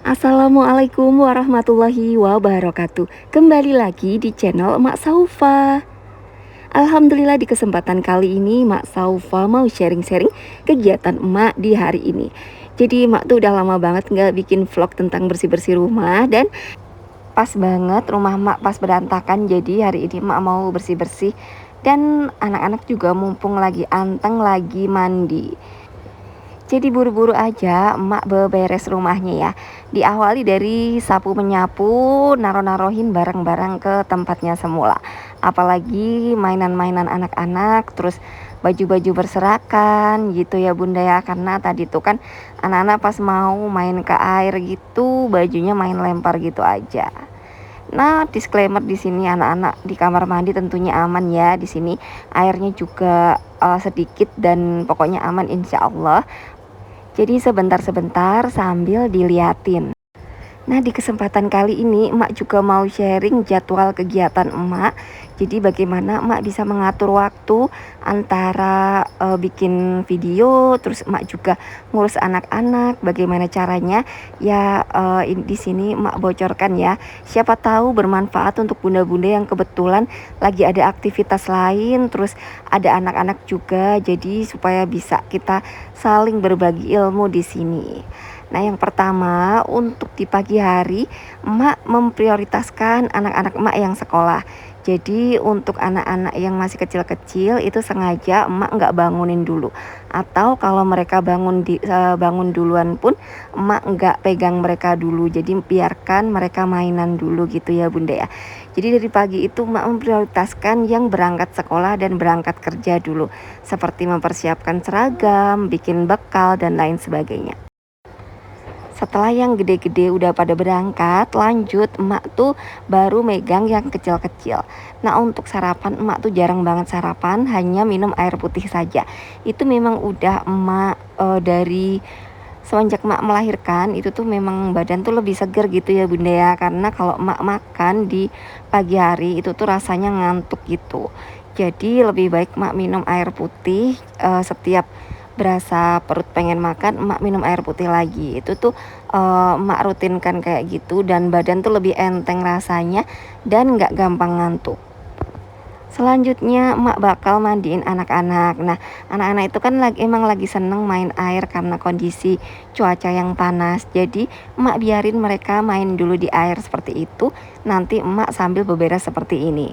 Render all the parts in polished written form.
Assalamualaikum warahmatullahi wabarakatuh. Kembali lagi di channel Mak Saufa. Alhamdulillah di kesempatan kali ini Mak Saufa mau sharing-sharing kegiatan emak di hari ini. Jadi emak tuh udah lama banget nggak bikin vlog tentang bersih-bersih rumah, dan pas banget rumah emak pas berantakan. Jadi hari ini emak mau bersih-bersih, dan anak-anak juga mumpung lagi anteng lagi mandi. Jadi buru-buru aja emak beberes rumahnya ya. Diawali dari sapu menyapu, naro-narohin barang-barang ke tempatnya semula. Apalagi mainan-mainan anak-anak, terus baju-baju berserakan gitu ya Bunda ya. Karena tadi tuh kan anak-anak pas mau main ke air gitu, bajunya main lempar gitu aja. Nah, disclaimer di sini anak-anak di kamar mandi tentunya aman ya. Di sini airnya juga sedikit dan pokoknya aman insya Allah. Jadi sebentar-sebentar sambil diliatin. Nah, di kesempatan kali ini emak juga mau sharing jadwal kegiatan emak. Jadi bagaimana emak bisa mengatur waktu antara bikin video, terus emak juga ngurus anak-anak, bagaimana caranya ya. Di sini emak bocorkan ya. Siapa tahu bermanfaat untuk bunda-bunda yang kebetulan lagi ada aktivitas lain, terus ada anak-anak juga. Jadi supaya bisa kita saling berbagi ilmu di sini. Nah, yang pertama untuk di pagi hari emak memprioritaskan anak-anak emak yang sekolah. Jadi untuk anak-anak yang masih kecil-kecil itu sengaja emak nggak bangunin dulu. Atau kalau mereka bangun duluan pun emak nggak pegang mereka dulu. Jadi biarkan mereka mainan dulu gitu ya Bunda ya. Jadi dari pagi itu emak memprioritaskan yang berangkat sekolah dan berangkat kerja dulu. Seperti mempersiapkan seragam, bikin bekal dan lain sebagainya. Setelah yang gede-gede udah pada berangkat, lanjut emak tuh baru megang yang kecil-kecil. Nah, untuk sarapan emak tuh jarang banget sarapan, hanya minum air putih saja. Itu memang udah emak dari semenjak emak melahirkan itu tuh memang badan tuh lebih seger gitu ya Bunda ya. Karena kalau emak makan di pagi hari itu tuh rasanya ngantuk gitu. Jadi lebih baik emak minum air putih, setiap berasa perut pengen makan emak minum air putih lagi. Itu tuh emak rutinkan kayak gitu, dan badan tuh lebih enteng rasanya dan nggak gampang ngantuk. Selanjutnya emak bakal mandiin anak-anak. Nah, anak-anak itu kan emang lagi seneng main air karena kondisi cuaca yang panas. Jadi emak biarin mereka main dulu di air seperti itu. Nanti emak sambil beberes seperti ini.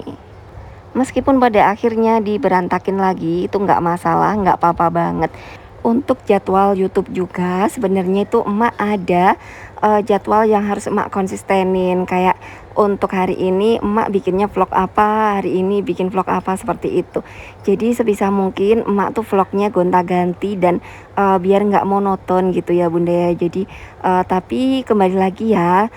Meskipun pada akhirnya diberantakin lagi, itu nggak masalah, nggak apa-apa banget. Untuk jadwal YouTube juga sebenarnya itu emak ada jadwal yang harus emak konsistenin. Kayak untuk hari ini emak bikinnya vlog apa, hari ini bikin vlog apa, seperti itu. Jadi sebisa mungkin emak tuh vlognya gonta-ganti dan biar nggak monoton gitu ya Bunda ya. Jadi tapi kembali lagi ya,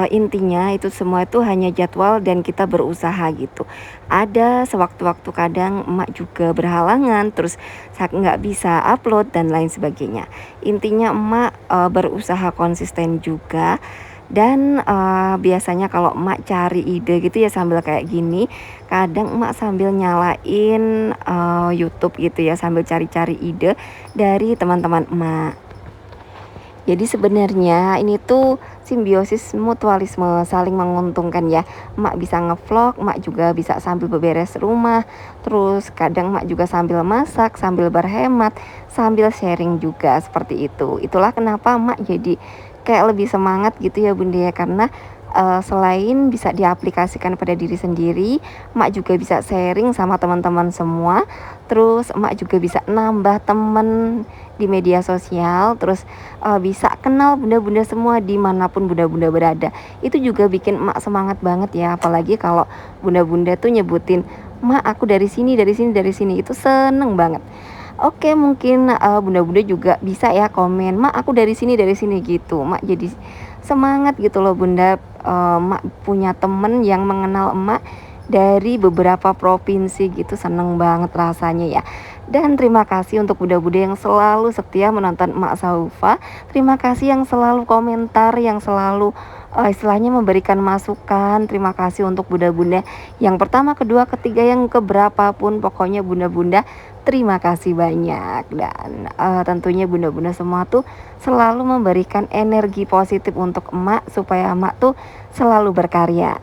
intinya itu semua itu hanya jadwal dan kita berusaha gitu. Ada sewaktu-waktu kadang emak juga berhalangan, terus saat nggak bisa upload dan lain sebagainya. Intinya emak berusaha konsisten juga. Dan biasanya kalau emak cari ide gitu ya sambil kayak gini, kadang emak sambil nyalain YouTube gitu ya, sambil cari-cari ide dari teman-teman emak. Jadi sebenarnya ini tuh simbiosis mutualisme, saling menguntungkan ya. Emak bisa ngevlog, emak juga bisa sambil beberes rumah. Terus kadang emak juga sambil masak, sambil berhemat, sambil sharing juga, seperti itu. Itulah kenapa emak jadi kayak lebih semangat gitu ya Bunda ya. Karena selain bisa diaplikasikan pada diri sendiri, emak juga bisa sharing sama teman-teman semua. Terus emak juga bisa nambah temen di media sosial. Terus bisa kenal bunda-bunda semua dimanapun bunda-bunda berada. Itu juga bikin emak semangat banget ya. Apalagi kalau bunda-bunda tuh nyebutin, "Mak, aku dari sini, dari sini, dari sini." Itu seneng banget. Oke, mungkin bunda-bunda juga bisa ya komen, "Mak, aku dari sini gitu." Mak jadi semangat gitu loh Bunda. Mak punya temen yang mengenal emak dari beberapa provinsi gitu, seneng banget rasanya ya. Dan terima kasih untuk bunda-bunda yang selalu setia menonton Emak Saufa. Terima kasih yang selalu komentar, yang selalu istilahnya memberikan masukan. Terima kasih untuk bunda-bunda yang pertama, kedua, ketiga, yang keberapa pun, pokoknya bunda-bunda terima kasih banyak. Dan tentunya bunda-bunda semua tuh selalu memberikan energi positif untuk emak supaya emak tuh selalu berkarya.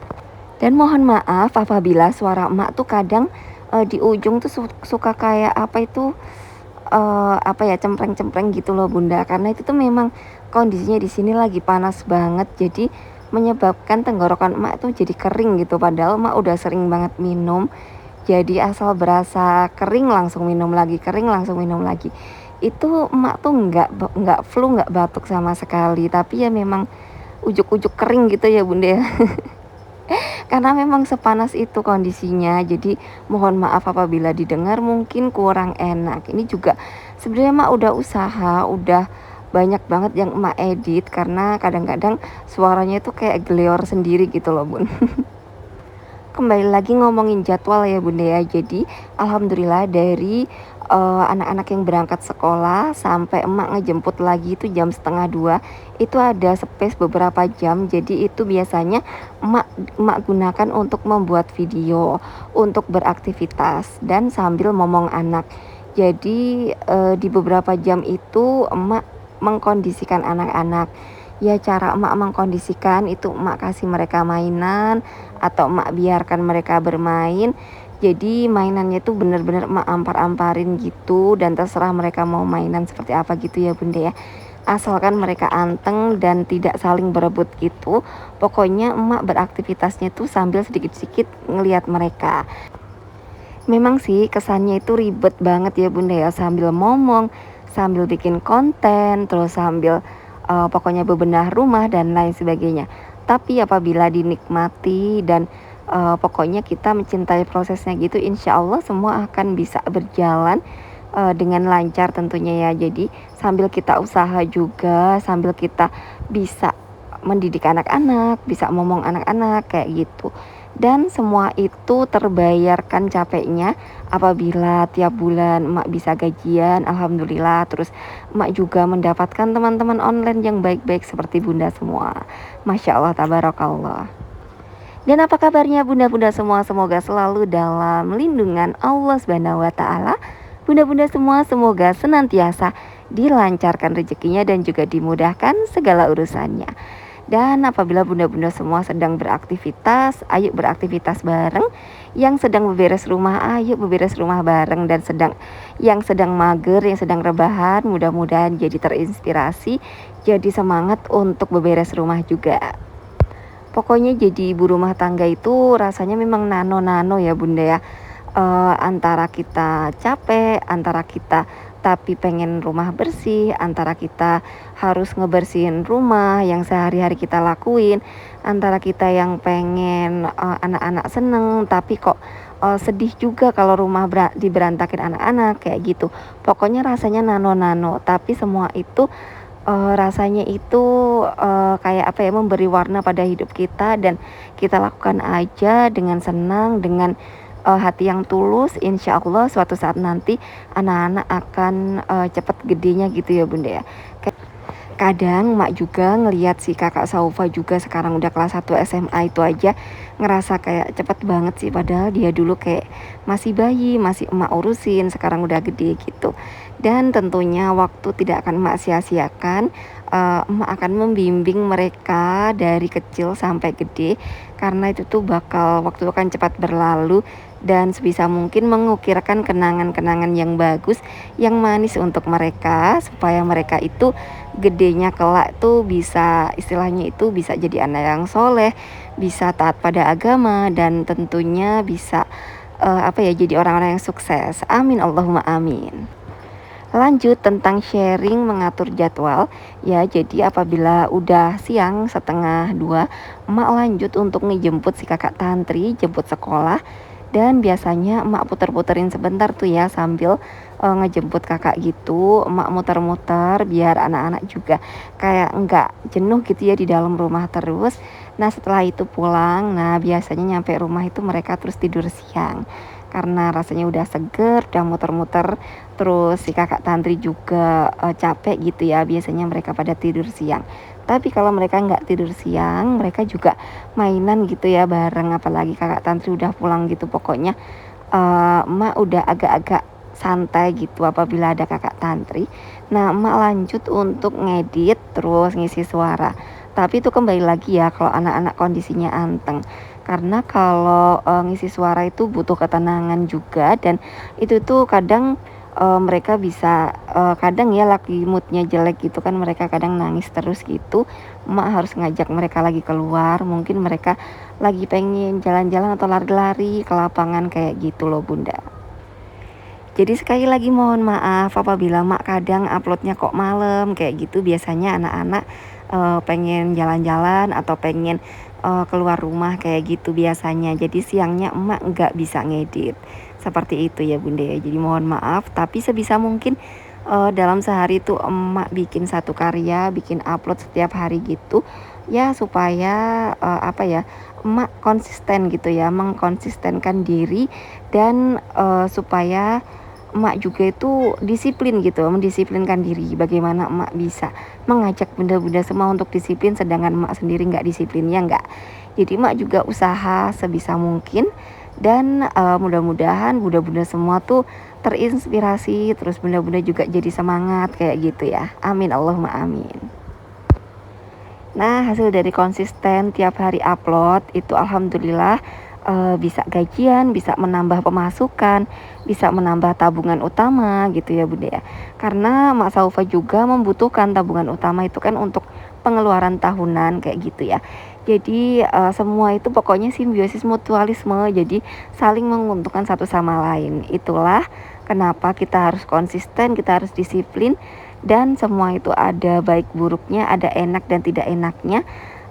Dan mohon maaf apabila suara emak tuh kadang di ujung tuh suka kayak apa itu, apa ya, cempreng-cempreng gitu loh bunda, karena itu tuh memang kondisinya di sini lagi panas banget, jadi menyebabkan tenggorokan emak tuh jadi kering gitu, padahal emak udah sering banget minum. Jadi asal berasa kering langsung minum lagi, kering langsung minum lagi. Itu emak tuh nggak flu, nggak batuk sama sekali, tapi ya memang ujuk-ujuk kering gitu ya bunda ya. Karena memang sepanas itu kondisinya. Jadi mohon maaf apabila didengar mungkin kurang enak. Ini juga sebenarnya emak udah usaha, udah banyak banget yang emak edit karena kadang-kadang suaranya itu kayak geleor sendiri gitu loh bun. Kembali lagi ngomongin jadwal ya bunda ya. Jadi alhamdulillah dari anak-anak yang berangkat sekolah sampai emak ngejemput lagi itu jam setengah 2, itu ada space beberapa jam. Jadi itu biasanya emak gunakan untuk membuat video, untuk beraktivitas dan sambil ngomong anak. Jadi di beberapa jam itu emak mengkondisikan anak-anak. Ya cara emak mengkondisikan itu emak kasih mereka mainan atau emak biarkan mereka bermain. Jadi mainannya tuh bener-bener emak ampar-amparin gitu, dan terserah mereka mau mainan seperti apa gitu ya bunda ya. Asalkan mereka anteng dan tidak saling berebut gitu. Pokoknya emak beraktivitasnya tuh sambil sedikit-sedikit ngelihat mereka. Memang sih kesannya itu ribet banget ya bunda ya, sambil ngomong, sambil bikin konten, terus sambil pokoknya bebenah rumah dan lain sebagainya. Tapi apabila dinikmati dan pokoknya kita mencintai prosesnya gitu, insya Allah semua akan bisa berjalan dengan lancar tentunya ya. Jadi sambil kita usaha juga, sambil kita bisa mendidik anak-anak, bisa ngomong anak-anak kayak gitu. Dan semua itu terbayarkan capeknya apabila tiap bulan emak bisa gajian, alhamdulillah. Terus emak juga mendapatkan teman-teman online yang baik-baik seperti bunda semua. Masya Allah, tabarakallah. Dan apa kabarnya bunda-bunda semua? Semoga selalu dalam lindungan Allah Subhanahu wa taala. Bunda-bunda semua semoga senantiasa dilancarkan rezekinya dan juga dimudahkan segala urusannya. Dan apabila bunda-bunda semua sedang beraktivitas, ayo beraktivitas bareng. Yang sedang beberes rumah, ayo beberes rumah bareng. Dan yang sedang mager, yang sedang rebahan, mudah-mudahan jadi terinspirasi, jadi semangat untuk beberes rumah juga. Pokoknya jadi ibu rumah tangga itu rasanya memang nano-nano ya bunda ya. Antara kita capek, antara kita tapi pengen rumah bersih, antara kita harus ngebersihin rumah yang sehari-hari kita lakuin, antara kita yang pengen anak-anak seneng tapi kok sedih juga kalau rumah diberantakin anak-anak kayak gitu. Pokoknya rasanya nano-nano, tapi semua itu rasanya itu kayak apa ya, memberi warna pada hidup kita, dan kita lakukan aja dengan senang, dengan hati yang tulus. Insya Allah suatu saat nanti anak-anak akan cepat gedenya gitu ya bunda ya. Kadang mak juga ngelihat si kakak Saufa juga sekarang udah kelas 1 SMA, itu aja ngerasa kayak cepet banget sih, padahal dia dulu kayak masih bayi, masih emak urusin, sekarang udah gede gitu. Dan tentunya waktu tidak akan emak sia-siakan, emak akan membimbing mereka dari kecil sampai gede, karena itu tuh waktu kan cepat berlalu, dan sebisa mungkin mengukirkan kenangan-kenangan yang bagus, yang manis untuk mereka, supaya mereka itu gedenya kelak tuh bisa, istilahnya itu bisa jadi anak yang soleh, bisa taat pada agama, dan tentunya bisa jadi orang-orang yang sukses. Amin Allahumma amin. Lanjut tentang sharing mengatur jadwal ya. Jadi apabila udah siang setengah 2, emak lanjut untuk ngejemput si kakak tantri, jemput sekolah. Dan biasanya emak puter-puterin sebentar tuh ya sambil ngejemput kakak gitu. Emak muter-muter biar anak-anak juga kayak enggak jenuh gitu ya di dalam rumah terus. Nah setelah itu pulang, nah biasanya nyampe rumah itu mereka terus tidur siang, karena rasanya udah seger, udah muter-muter. Terus si kakak tantri juga capek gitu ya, biasanya mereka pada tidur siang. Tapi kalau mereka nggak tidur siang, mereka juga mainan gitu ya bareng, apalagi kakak tantri udah pulang gitu. Pokoknya emak udah agak-agak santai gitu apabila ada kakak tantri. Nah, emak lanjut untuk ngedit terus ngisi suara. Tapi itu kembali lagi ya kalau anak-anak kondisinya anteng. Karena kalau ngisi suara itu butuh ketenangan juga, dan itu tuh kadang mereka bisa kadang ya lagi moodnya jelek gitu kan, mereka kadang nangis terus gitu. Emak harus ngajak mereka lagi keluar, mungkin mereka lagi pengen jalan-jalan atau lari-lari ke lapangan kayak gitu loh Bunda. Jadi sekali lagi mohon maaf apabila mak kadang uploadnya kok malam kayak gitu. Biasanya anak-anak pengen jalan-jalan atau pengen keluar rumah kayak gitu biasanya. Jadi siangnya emak nggak bisa ngedit. Seperti itu ya Bunda ya. Jadi mohon maaf, tapi sebisa mungkin dalam sehari itu emak bikin satu karya, bikin upload setiap hari gitu. Ya supaya apa ya, emak konsisten gitu ya, mengkonsistenkan diri, dan supaya emak juga itu disiplin gitu, mendisiplinkan diri. Bagaimana emak bisa mengajak bunda-bunda semua untuk disiplin sedangkan emak sendiri nggak disiplin, ya nggak. Jadi emak juga usaha sebisa mungkin, dan mudah-mudahan bunda-bunda semua tuh terinspirasi, terus bunda-bunda juga jadi semangat kayak gitu ya. Amin Allahumma amin. Nah, hasil dari konsisten tiap hari upload itu alhamdulillah bisa gajian, bisa menambah pemasukan, bisa menambah tabungan utama gitu ya Bunda ya. Karena Mak Saufa juga membutuhkan tabungan utama itu kan untuk pengeluaran tahunan kayak gitu ya. Jadi semua itu pokoknya simbiosis mutualisme, jadi saling menguntungkan satu sama lain. Itulah kenapa kita harus konsisten, kita harus disiplin, dan semua itu ada baik buruknya, ada enak dan tidak enaknya.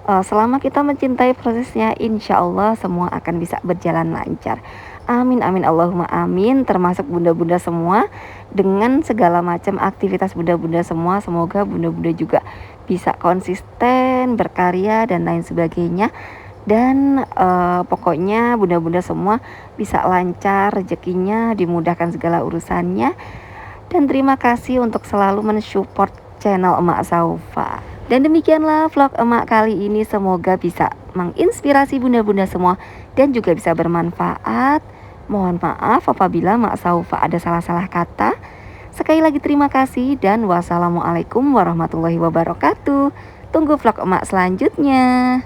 Selama kita mencintai prosesnya, insya Allah semua akan bisa berjalan lancar. Amin amin Allahumma amin. Termasuk bunda-bunda semua, dengan segala macam aktivitas bunda-bunda semua, semoga bunda-bunda juga bisa konsisten berkarya dan lain sebagainya. Dan pokoknya bunda-bunda semua bisa lancar rezekinya, dimudahkan segala urusannya. Dan terima kasih untuk selalu mensupport channel Emak Saufa. Dan demikianlah vlog emak kali ini, semoga bisa menginspirasi bunda-bunda semua dan juga bisa bermanfaat. Mohon maaf apabila Emak Saufa ada salah-salah kata. Sekali lagi terima kasih dan wassalamualaikum warahmatullahi wabarakatuh. Tunggu vlog emak selanjutnya.